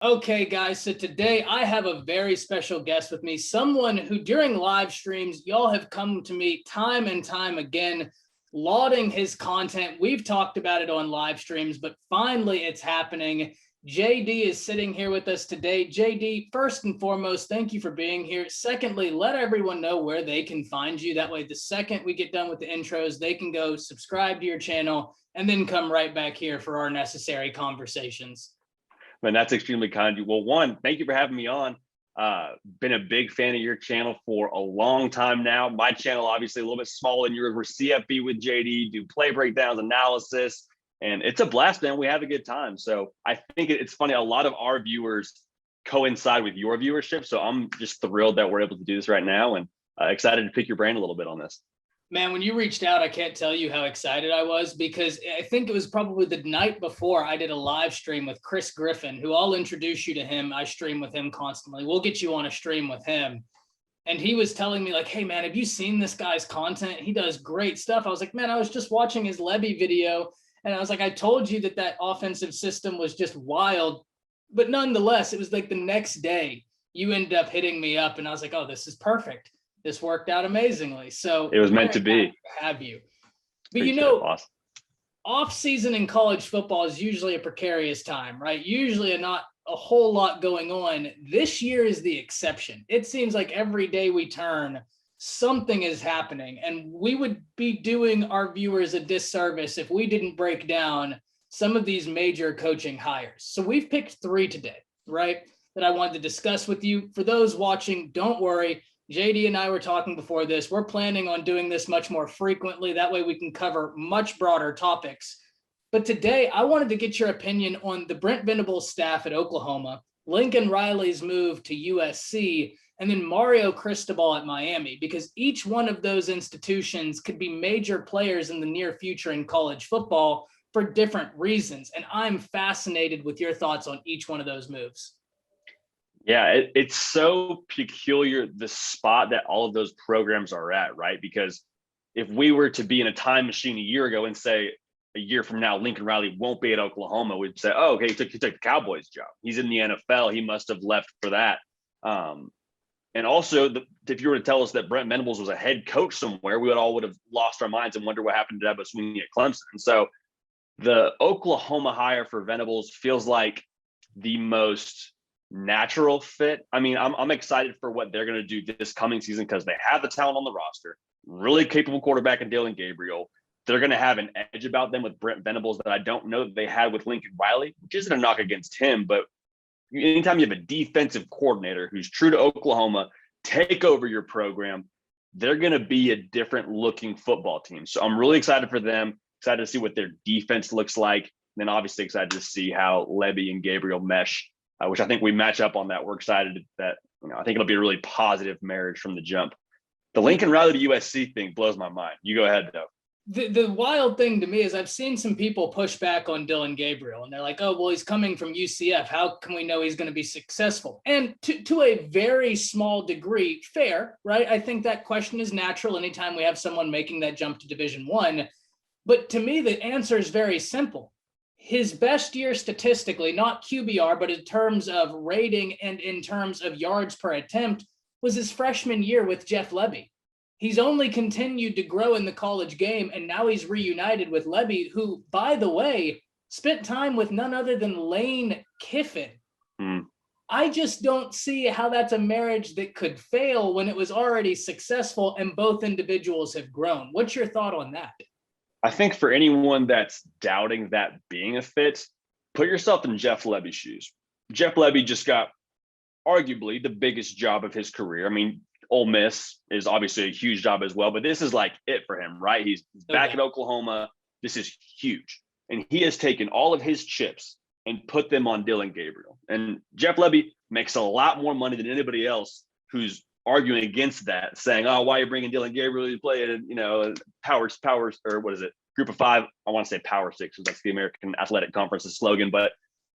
Okay, guys, so today I have a very special guest with me, someone who during live streams, y'all have come to me time and time again, lauding his content. We've talked about it on live streams, but finally it's happening. JD is sitting here with us today. JD, first and foremost, thank you for being here. Secondly, let everyone know where they can find you. That way, the second we get done with the intros, they can go subscribe to your channel and then come right back here for our necessary conversations. Man, that's extremely kind of you. Well, one, thank you for having me on. Been a big fan of your channel for a long time now. My channel, obviously, a little bit smaller than yours. We're CFB with JD, do play breakdowns, analysis, and it's a blast, man. We have a good time. So I think it's funny. A lot of our viewers coincide with your viewership. So I'm just thrilled that we're able to do this right now, and excited to pick your brain a little bit on this. Man, when you reached out, I can't tell you how excited I was because I think it was probably the night before I did a live stream with Chris Griffin, who I'll introduce you to him. I stream with him constantly. We'll get you on a stream with him. And he was telling me like, hey, man, have you seen this guy's content? He does great stuff. I was like, man, I was just watching his Levy video. And I was like, I told you that offensive system was just wild. But nonetheless, it was like the next day you ended up hitting me up and I was like, oh, this is perfect. This worked out amazingly. So it was meant to be. Have you? But you know, awesome. Off season in college football is usually a precarious time, right? Usually not a whole lot going on. This year is the exception. It seems like every day we turn, something is happening, and we would be doing our viewers a disservice if we didn't break down some of these major coaching hires. So we've picked 3 today, right? That I wanted to discuss with you. For those watching, don't worry. JD and I were talking before this. We're planning on doing this much more frequently. That way we can cover much broader topics. But today I wanted to get your opinion on the Brent Venables staff at Oklahoma, Lincoln Riley's move to USC, and then Mario Cristobal at Miami, because each one of those institutions could be major players in the near future in college football for different reasons. And I'm fascinated with your thoughts on each one of those moves. Yeah, it's so peculiar, the spot that all of those programs are at, right? Because if we were to be in a time machine a year ago and say a year from now, Lincoln Riley won't be at Oklahoma, we'd say, oh, okay, he took the Cowboys job. He's in the NFL. He must have left for that. And also, if you were to tell us that Brent Venables was a head coach somewhere, we would have lost our minds and wonder what happened to Dabo Swinney at Clemson. And so the Oklahoma hire for Venables feels like the most natural fit. I mean, I'm excited for what they're going to do this coming season because they have the talent on the roster, really capable quarterback in Dillon Gabriel. They're going to have an edge about them with Brent Venables that I don't know that they had with Lincoln Riley, which isn't a knock against him, but anytime you have a defensive coordinator who's true to Oklahoma, take over your program, they're going to be a different looking football team. So I'm really excited for them, excited to see what their defense looks like. And then obviously excited to see how Levy and Gabriel mesh, which I think we match up on that. We're excited that, I think it'll be a really positive marriage from the jump. The Lincoln Riley to USC thing blows my mind. You go ahead, though. The wild thing to me is I've seen some people push back on Dillon Gabriel, and they're like, oh, well, he's coming from UCF. How can we know he's going to be successful? And to a very small degree, fair, right? I think that question is natural anytime we have someone making that jump to Division I. But to me, the answer is very simple. His best year statistically, not QBR, but in terms of rating and in terms of yards per attempt, was his freshman year with Jeff Lebby. He's only continued to grow in the college game, and now he's reunited with Lebby, who, by the way, spent time with none other than Lane Kiffin. I just don't see how that's a marriage that could fail when it was already successful and both individuals have grown. What's your thought on that? I think for anyone that's doubting that being a fit, put yourself in Jeff Lebby's shoes. Jeff Lebby just got arguably the biggest job of his career. I mean, Ole Miss is obviously a huge job as well, but this is like it for him, right? He's back at Oklahoma. This is huge. And he has taken all of his chips and put them on Dillon Gabriel. And Jeff Lebby makes a lot more money than anybody else who's arguing against that, saying, oh, why are you bringing Dillon Gabriel to play at, powers, or what is it? Group of 5. I want to say Power 6, because that's the American Athletic Conference's slogan. But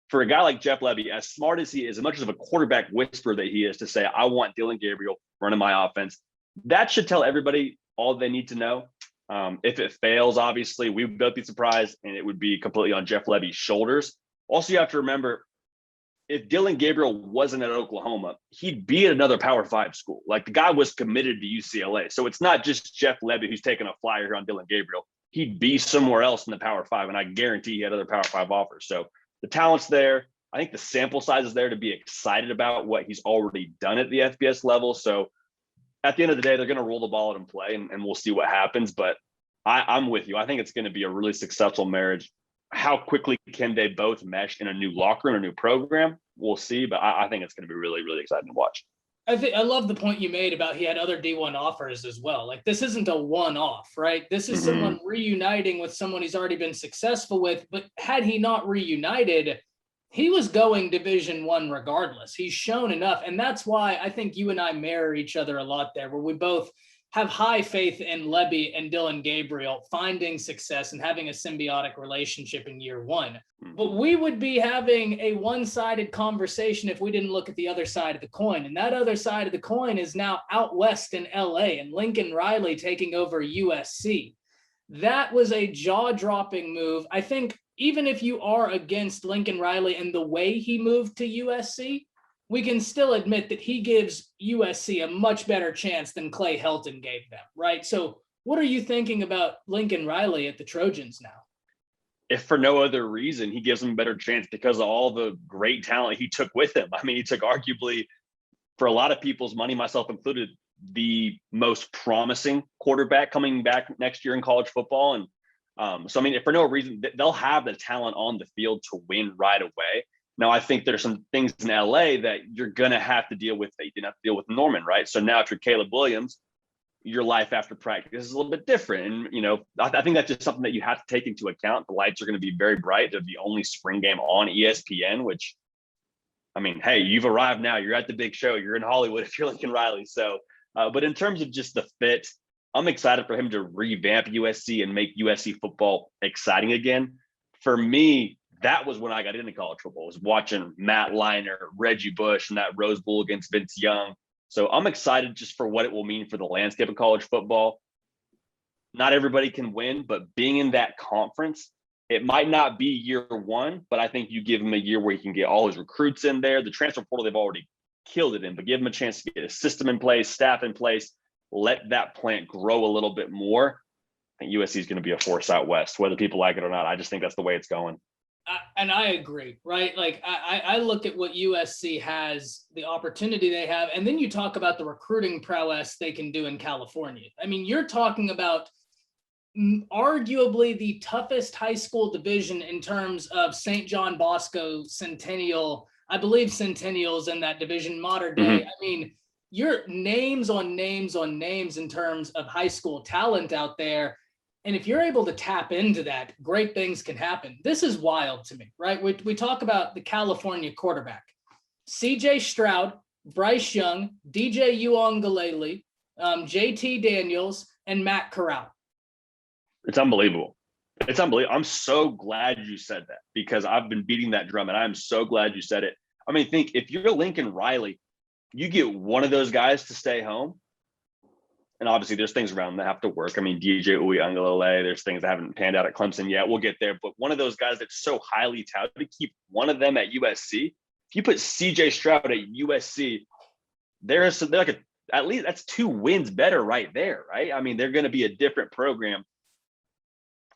for a guy like Jeff Lebby, as smart as he is, as much of a quarterback whisperer that he is, to say, I want Dillon Gabriel running my offense, that should tell everybody all they need to know. If it fails, obviously, we would both be surprised, and it would be completely on Jeff Lebby's shoulders. Also, you have to remember, if Dylan Gabriel wasn't at Oklahoma, he'd be at another Power 5 school. Like, the guy was committed to UCLA. So it's not just Jeff Lebby who's taking a flyer here on Dylan Gabriel. He'd be somewhere else in the Power 5, and I guarantee he had other Power 5 offers. So the talent's there. I think the sample size is there to be excited about what he's already done at the FBS level. So at the end of the day, they're going to roll the ball out and play, and we'll see what happens. But I'm with you. I think it's going to be a really successful marriage. How quickly can they both mesh in a new locker room, a new program? We'll see. But I think it's going to be really, really exciting to watch. I love the point you made about he had other D1 offers as well. Like, this isn't a one-off, right? This is someone reuniting with someone he's already been successful with. But had he not reunited, he was going Division I regardless. He's shown enough. And that's why I think you and I mirror each other a lot there, where we both have high faith in Lebby and Dylan Gabriel finding success and having a symbiotic relationship in year one. But we would be having a one-sided conversation if we didn't look at the other side of the coin. And that other side of the coin is now out west in LA and Lincoln Riley taking over USC. That was a jaw-dropping move. I think even if you are against Lincoln Riley and the way he moved to USC, we can still admit that he gives USC a much better chance than Clay Helton gave them, right? So what are you thinking about Lincoln Riley at the Trojans now? If for no other reason, he gives them a better chance because of all the great talent he took with him. I mean, he took arguably, for a lot of people's money, myself included, the most promising quarterback coming back next year in college football. And so, I mean, if for no reason, they'll have the talent on the field to win right away. Now, I think there's some things in LA that you're going to have to deal with that you didn't have to deal with Norman, right? So now if you're Caleb Williams, your life after practice is a little bit different. And, you know, I think that's just something that you have to take into account. The lights are going to be very bright. They're the only spring game on ESPN, which, I mean, hey, you've arrived now. You're at the big show. You're in Hollywood if you're Lincoln Riley. So, but in terms of just the fit, I'm excited for him to revamp USC and make USC football exciting again. For me, that was when I got into college football, was watching Matt Leinart, Reggie Bush, and that Rose Bowl against Vince Young. So I'm excited just for what it will mean for the landscape of college football. Not everybody can win, but being in that conference, it might not be year one, but I think you give him a year where he can get all his recruits in there. The transfer portal, they've already killed it in, but give him a chance to get a system in place, staff in place, let that plant grow a little bit more. I think USC is going to be a force out west, whether people like it or not. I just think that's the way it's going. And I agree, right? Like, I look at what USC has, the opportunity they have, and then you talk about the recruiting prowess they can do in California. I mean, you're talking about arguably the toughest high school division in terms of St. John Bosco, Centennial. I believe Centennial's in that division, modern day. I mean, you're names on names on names in terms of high school talent out there. And if you're able to tap into that, great things can happen. This is wild to me, right? We talk about the California quarterback, CJ Stroud, Bryce Young, DJ Uiagalelei, JT Daniels, and Matt Corral. It's unbelievable. It's unbelievable. I'm so glad you said that, because I've been beating that drum, and I'm so glad you said it. I mean, think if you're Lincoln Riley, you get one of those guys to stay home. And obviously there's things around that have to work. I mean, DJ Uiagalelei, there's things that haven't panned out at Clemson yet. We'll get there. But one of those guys that's so highly touted, to keep one of them at USC. If you put CJ Stroud at USC, they're like at least that's 2 wins better right there, right? I mean, they're going to be a different program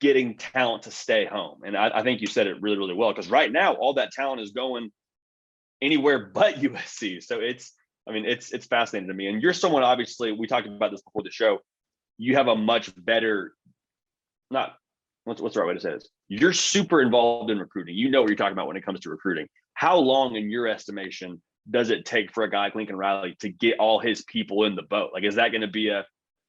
getting talent to stay home. And I think you said it really, really well, because right now all that talent is going anywhere but USC. So it's fascinating to me. And you're someone, obviously, we talked about this before the show. You have a much better, what's the right way to say this? You're super involved in recruiting. You know what you're talking about when it comes to recruiting. How long, in your estimation, does it take for a guy like Lincoln Riley to get all his people in the boat? Like, is that going to be a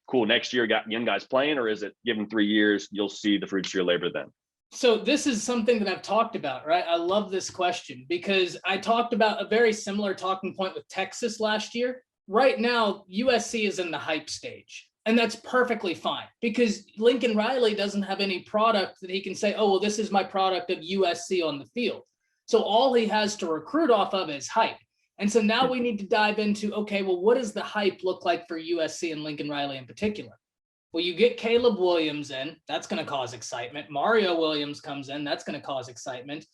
cool next year, got young guys playing, or is it give them 3 years, you'll see the fruits of your labor then? So this is something that I've talked about, right? I love this question because I talked about a very similar talking point with Texas last year. Right now, USC is in the hype stage, and that's perfectly fine because Lincoln Riley doesn't have any product that he can say, oh, well, this is my product of USC on the field. So all he has to recruit off of is hype. And so now we need to dive into, okay, well, what does the hype look like for USC and Lincoln Riley in particular? Well, you get Caleb Williams in, that's going to cause excitement. Mario Williams comes in, that's going to cause excitement.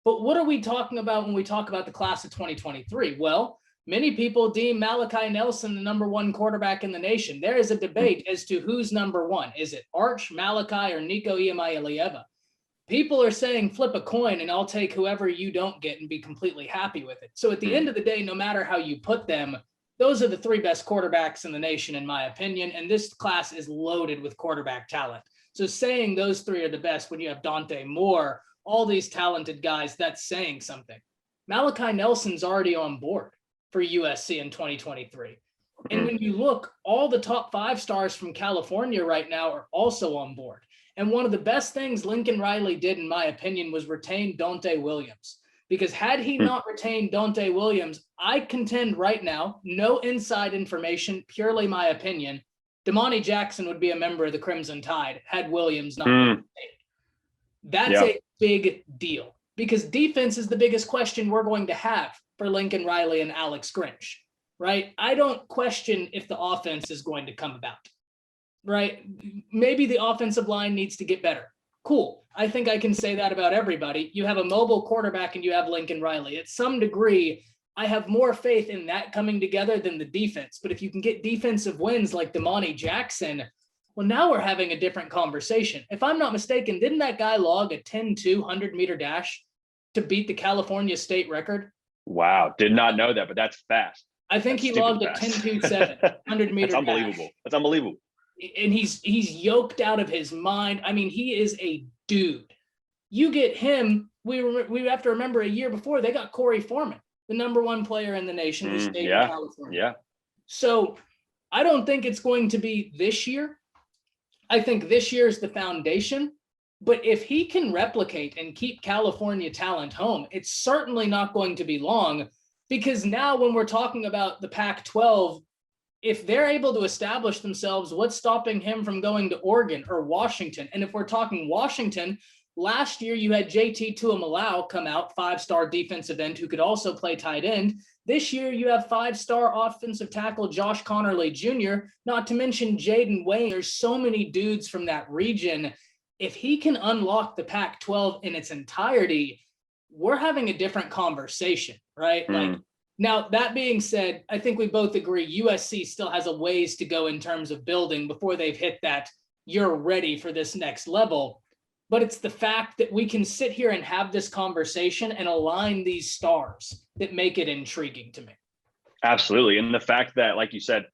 But what are we talking about when we talk about the class of 2023? Well, many people deem Malachi Nelson the number one quarterback in the nation. There is a debate as to who's number one. Is it Arch, Malachi, or Nico Iamaleava? People are saying flip a coin and I'll take whoever you don't get and be completely happy with it. So at the end of the day, no matter how you put them, those are the three best quarterbacks in the nation, in my opinion. And this class is loaded with quarterback talent. So saying those three are the best when you have Dante Moore, all these talented guys, that's saying something. Malachi Nelson's already on board for USC in 2023. And when you look, all the top 5 stars from California right now are also on board. And one of the best things Lincoln Riley did, in my opinion, was retain Dante Williams. Because had he not retained Dante Williams, I contend right now, no inside information, purely my opinion, Damani Jackson would be a member of the Crimson Tide had Williams not been retained. That's a big deal, because defense is the biggest question we're going to have for Lincoln Riley and Alex Grinch, right? I don't question if the offense is going to come about, right? Maybe the offensive line needs to get better. Cool. I think I can say that about everybody. You have a mobile quarterback and you have Lincoln Riley. At some degree, I have more faith in that coming together than the defense. But if you can get defensive wins like Damani Jackson, well, now we're having a different conversation. If I'm not mistaken, didn't that guy log a 10-2 100-meter dash to beat the California state record? Wow. Did not know that, but that's fast. I think he logged a 10-2-7 100-meter That's unbelievable. That's unbelievable. And he's yoked out of his mind. I mean, he is a dude. You get him. We have to remember a year before they got Corey Foreman, the number one player in the nation who stayed in California. Yeah. So I don't think it's going to be this year. I think this year is the foundation. But if he can replicate and keep California talent home, it's certainly not going to be long, because now when we're talking about the Pac-12, if they're able to establish themselves, what's stopping him from going to Oregon or Washington? And if we're talking Washington, last year you had JT Tuimalau come out, 5-star defensive end who could also play tight end. This year you have 5-star offensive tackle Josh Connerly Jr., not to mention Jaden Wayne. There's so many dudes from that region. If he can unlock the Pac-12 in its entirety, we're having a different conversation, right? Like, now, that being said, I think we both agree USC still has a ways to go in terms of building before they've hit that you're ready for this next level. But it's the fact that we can sit here and have this conversation and align these stars that make it intriguing to me. Absolutely. And the fact that, like you said,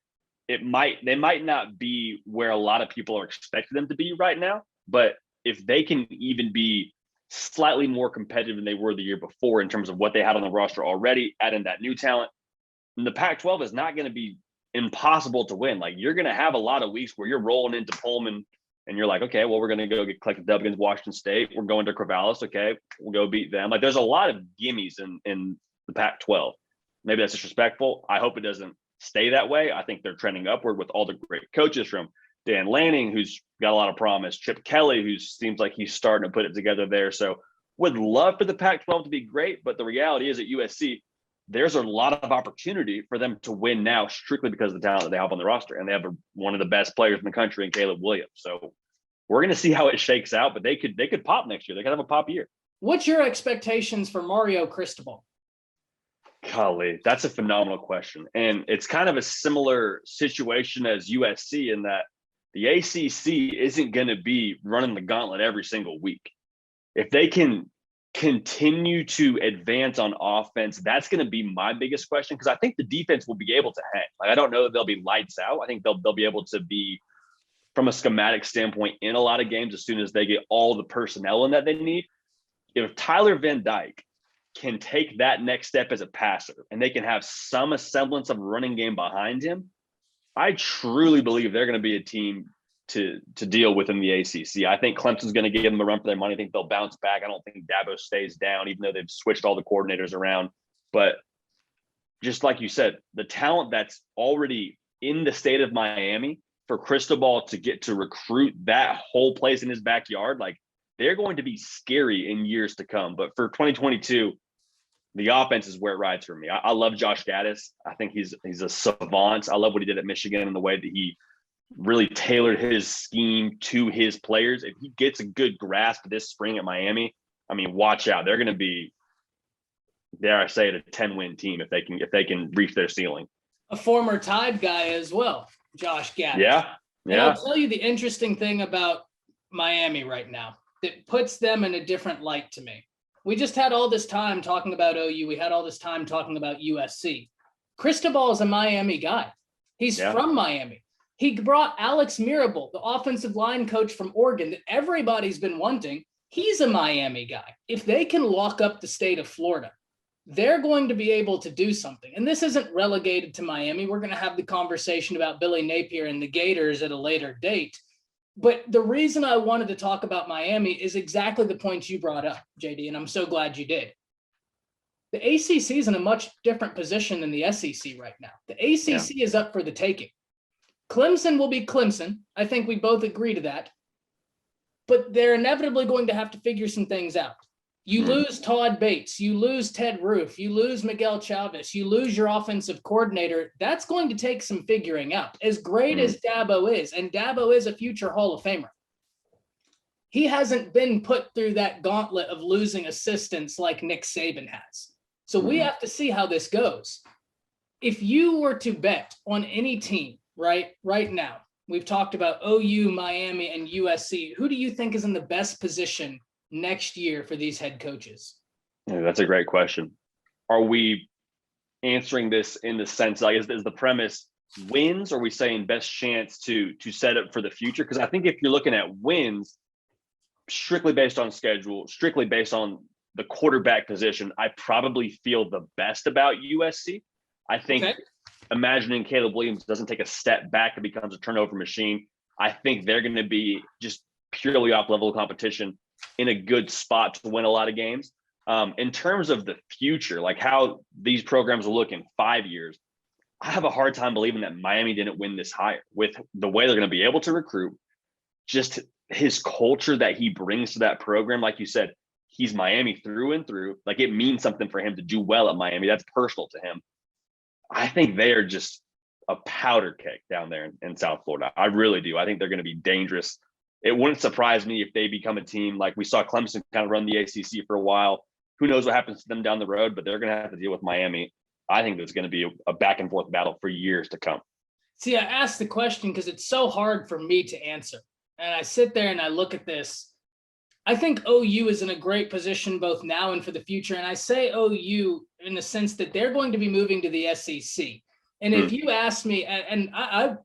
they might not be where a lot of people are expecting them to be right now, but if they can even be slightly more competitive than they were the year before in terms of what they had on the roster already, adding that new talent, and the Pac-12 is not going to be impossible to win. Like, you're going to have a lot of weeks where you're rolling into Pullman and you're like, okay, well, we're going to go get collective W against Washington State. We're going to Corvallis. Okay, we'll go beat them. Like, there's a lot of gimmies in the Pac-12. Maybe that's disrespectful. I hope it doesn't stay that way. I think they're trending upward with all the great coaches, from Dan Lanning, who's got a lot of promise, Chip Kelly, who seems like he's starting to put it together there. So would love for the Pac-12 to be great, but the reality is at USC, there's a lot of opportunity for them to win now, strictly because of the talent that they have on the roster. And they have one of the best players in the country in Caleb Williams. So we're going to see how it shakes out, but they could pop next year. They could have a pop year. What's your expectations for Mario Cristobal? Golly, that's a phenomenal question. And it's kind of a similar situation as USC in that the ACC isn't going to be running the gauntlet every single week. If they can continue to advance on offense, that's going to be my biggest question, because I think the defense will be able to hang. Like, I don't know that they'll be lights out. I think they'll be able to be, from a schematic standpoint, in a lot of games as soon as they get all the personnel in that they need. If Tyler Van Dyke can take that next step as a passer and they can have some semblance of running game behind him, I truly believe they're going to be a team to deal with in the ACC. I think Clemson's going to give them a run for their money. I think they'll bounce back. I don't think Dabo stays down, even though they've switched all the coordinators around. But just like you said, the talent that's already in the state of Miami, for Cristobal to get to recruit that whole place in his backyard, like, they're going to be scary in years to come. But for 2022, the offense is where it rides for me. I love Josh Gaddis. I think he's a savant. I love what he did at Michigan and the way that he really tailored his scheme to his players. If he gets a good grasp this spring at Miami, I mean, watch out. They're going to be dare I say it, a 10-win team if they can reach their ceiling. A former Tide guy as well, Josh Gaddis. Yeah. And I'll tell you the interesting thing about Miami right now that puts them in a different light to me. We just had all this time talking about OU. We had all this time talking about USC. Cristobal is a Miami guy. He's from Miami. He brought Alex Mirabal, the offensive line coach from Oregon that everybody's been wanting. He's a Miami guy. If they can lock up the state of Florida, they're going to be able to do something. And this isn't relegated to Miami. We're going to have the conversation about Billy Napier and the Gators at a later date. But the reason I wanted to talk about Miami is exactly the points you brought up, JD, and I'm so glad you did. The ACC is in a much different position than the SEC right now. The ACC is up for the taking. Clemson will be Clemson. I think we both agree to that. But they're inevitably going to have to figure some things out. You lose Todd Bates, you lose Ted Roof, you lose Miguel Chavez, you lose your offensive coordinator. That's going to take some figuring out. As great as Dabo is, and Dabo is a future Hall of Famer, he hasn't been put through that gauntlet of losing assistants like Nick Saban has. So we have to see how this goes. If you were to bet on any team right now, we've talked about OU, Miami, and USC. Who do you think is in the best position next year for these head coaches? Yeah, that's a great question. Are we answering this in the sense, like, is the premise wins, or are we saying best chance to set up for the future? Because I think if you're looking at wins, strictly based on schedule, strictly based on the quarterback position, I probably feel the best about USC. I think imagining Caleb Williams doesn't take a step back and becomes a turnover machine. I think they're going to be just purely off level competition in a good spot to win a lot of games. In terms of the future, like how these programs will look in 5 years, I have a hard time believing that Miami didn't win this higher with the way they're going to be able to recruit, just his culture that he brings to that program. Like you said, he's Miami through and through. Like, it means something for him to do well at Miami. That's personal to him. I think they are just a powder keg down there in South Florida. I really do. I think they're going to be dangerous. It wouldn't surprise me if they become a team like we saw Clemson kind of run the ACC for a while. Who knows what happens to them down the road, but they're going to have to deal with Miami. I think there's going to be a back and forth battle for years to come. See, I asked the question because it's so hard for me to answer. And I sit there and I look at this. I think OU is in a great position both now and for the future. And I say OU in the sense that they're going to be moving to the SEC. And if you ask me, and I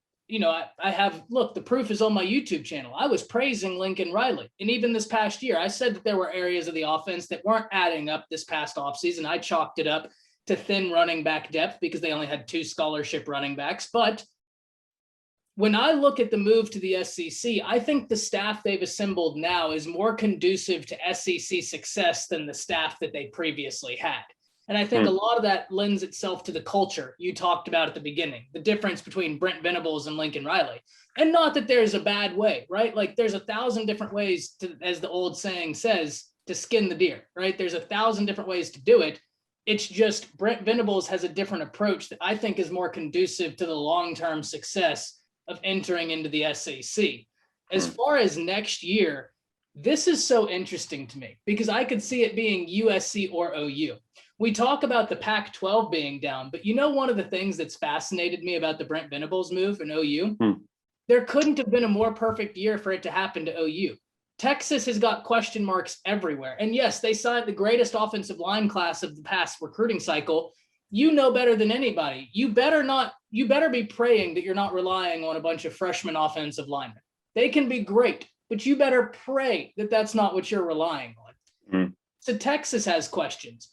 have, look, the proof is on my YouTube channel. I was praising Lincoln Riley. And even this past year, I said that there were areas of the offense that weren't adding up this past offseason. I chalked it up to thin running back depth because they only had 2 scholarship running backs. But when I look at the move to the SEC, I think the staff they've assembled now is more conducive to SEC success than the staff that they previously had. And I think a lot of that lends itself to the culture you talked about at the beginning, the difference between Brent Venables and Lincoln Riley. And not that there's a bad way, right? Like, there's 1,000 different ways to, as the old saying says, to skin the deer, right? There's 1,000 different ways to do it. It's just Brent Venables has a different approach that I think is more conducive to the long-term success of entering into the SEC. As far as next year, this is so interesting to me because I could see it being USC or OU. We talk about the Pac-12 being down, but one of the things that's fascinated me about the Brent Venables move in OU, there couldn't have been a more perfect year for it to happen to OU. Texas has got question marks everywhere. And yes, they signed the greatest offensive line class of the past recruiting cycle. You know better than anybody. You better be praying that you're not relying on a bunch of freshman offensive linemen. They can be great, but you better pray that that's not what you're relying on. So Texas has questions.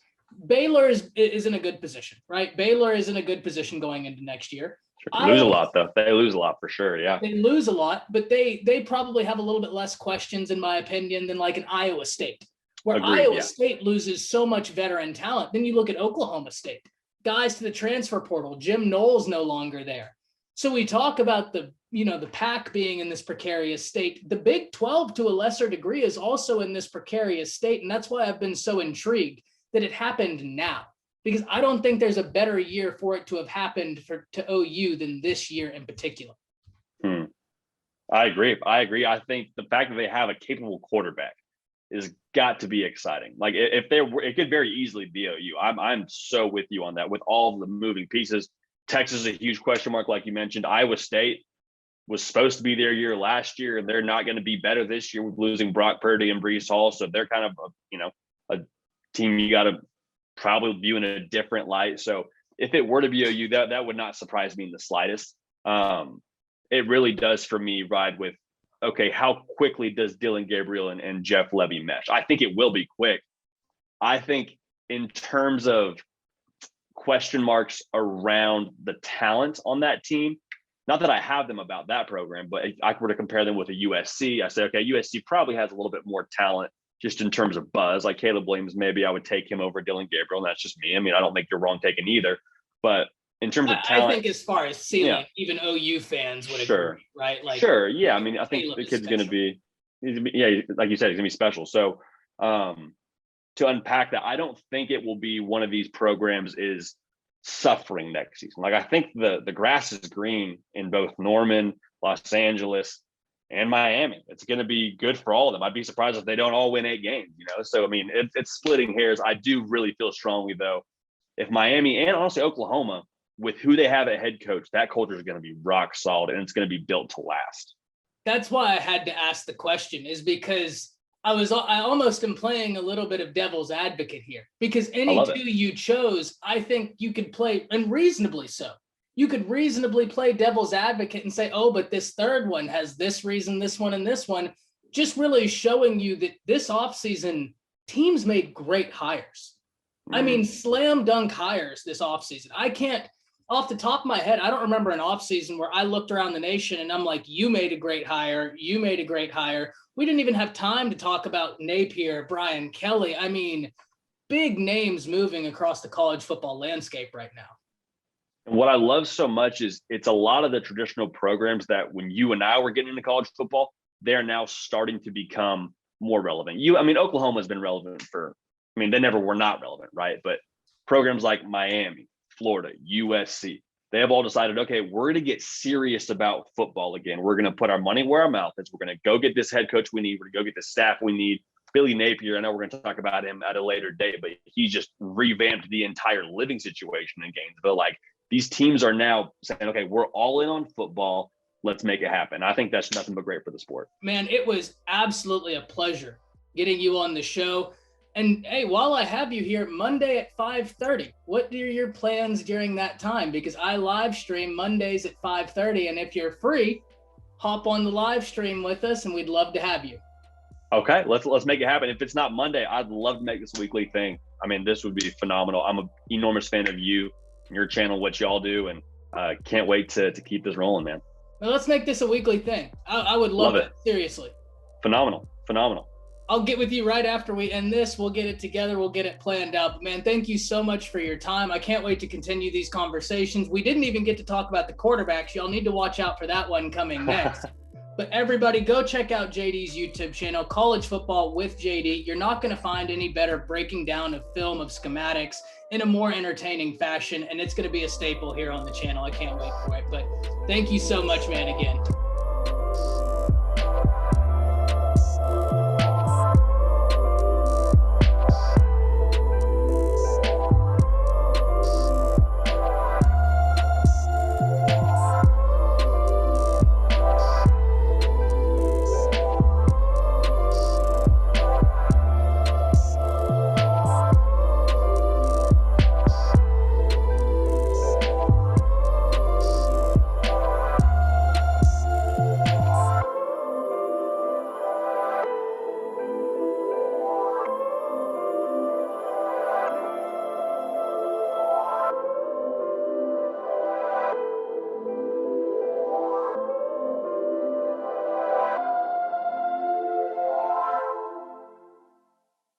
Baylor is in a good position, right? Baylor is in a good position going into next year. They lose a lot, though. They lose a lot for sure, yeah. They lose a lot, but they probably have a little bit less questions, in my opinion, than like an Iowa State, where Iowa State loses so much veteran talent. Then you look at Oklahoma State. Guys to the transfer portal. Jim Knowles no longer there. So we talk about the Pac being in this precarious state. The Big 12 to a lesser degree is also in this precarious state. And that's why I've been so intrigued that it happened now, because I don't think there's a better year for it to have happened to OU than this year in particular. I agree. I think the fact that they have a capable quarterback is got to be exciting. Like if there were, it could very easily be OU. I'm so with you on that with all of the moving pieces. Texas is a huge question mark, like you mentioned. Iowa State was supposed to be their year last year, and they're not going to be better this year with losing Brock Purdy and Breece Hall. So they're kind of a team you got to probably view in a different light. So if it were to be OU, that would not surprise me in the slightest. It really does for me ride with, okay, how quickly does Dylan Gabriel and Jeff Levy mesh? I think it will be quick. I think in terms of question marks around the talent on that team, not that I have them about that program, but if I were to compare them with a USC, I say, okay, USC probably has a little bit more talent just in terms of buzz. Like Caleb Williams, maybe I would take him over Dylan Gabriel, and that's just me. I mean, I don't think you're wrong taking either. But in terms of talent, I think as far as ceiling, even OU fans would agree, right? Like, sure, yeah. I mean, I think the kid's going to be, like you said, he's going to be special. So to unpack that, I don't think it will be one of these programs is suffering next season. Like I think the grass is green in both Norman, Los Angeles, and Miami. It's going to be good for all of them. I'd be surprised if they don't all win 8 games, So, I mean, it's splitting hairs. I do really feel strongly, though, if Miami and honestly Oklahoma, with who they have at head coach, that culture is going to be rock solid and it's going to be built to last. That's why I had to ask the question, is because I almost am playing a little bit of devil's advocate here, because any two you chose, I think you could play, and reasonably so. You could reasonably play devil's advocate and say, oh, but this third one has this reason, this one, and this one, just really showing you that this offseason teams made great hires. I mean, slam dunk hires this offseason. I can't, off the top of my head, I don't remember an offseason where I looked around the nation and I'm like, you made a great hire. You made a great hire. We didn't even have time to talk about Napier, Brian Kelly. I mean, big names moving across the college football landscape right now. And what I love so much is it's a lot of the traditional programs that when you and I were getting into college football, they're now starting to become more relevant. Oklahoma has been relevant they never were not relevant, right? But programs like Miami, Florida, USC, they have all decided, okay, we're going to get serious about football again. We're going to put our money where our mouth is. We're going to go get this head coach we need. We're going to go get the staff we need. Billy Napier, I know we're going to talk about him at a later date, but he just revamped the entire living situation in Gainesville. Like, these teams are now saying, okay, we're all in on football. Let's make it happen. I think that's nothing but great for the sport. Man, it was absolutely a pleasure getting you on the show. And hey, while I have you here, Monday at 5:30, what are your plans during that time? Because I live stream Mondays at 5:30. And if you're free, hop on the live stream with us and we'd love to have you. Okay, let's make it happen. If it's not Monday, I'd love to make this a weekly thing. I mean, this would be phenomenal. I'm an enormous fan of you, your channel, what y'all do, and can't wait to keep this rolling, man. Well, let's make this a weekly thing. I would love it. Seriously. Phenomenal. I'll get with you right after we end this. We'll get it together. We'll get it planned out. But man, thank you so much for your time. I can't wait to continue these conversations. We didn't even get to talk about the quarterbacks. Y'all need to watch out for that one coming next. But everybody, go check out JD's YouTube channel, College Football with JD. You're not going to find any better breaking down of film, of schematics in a more entertaining fashion. And it's going to be a staple here on the channel. I can't wait for it. But thank you so much, man, again.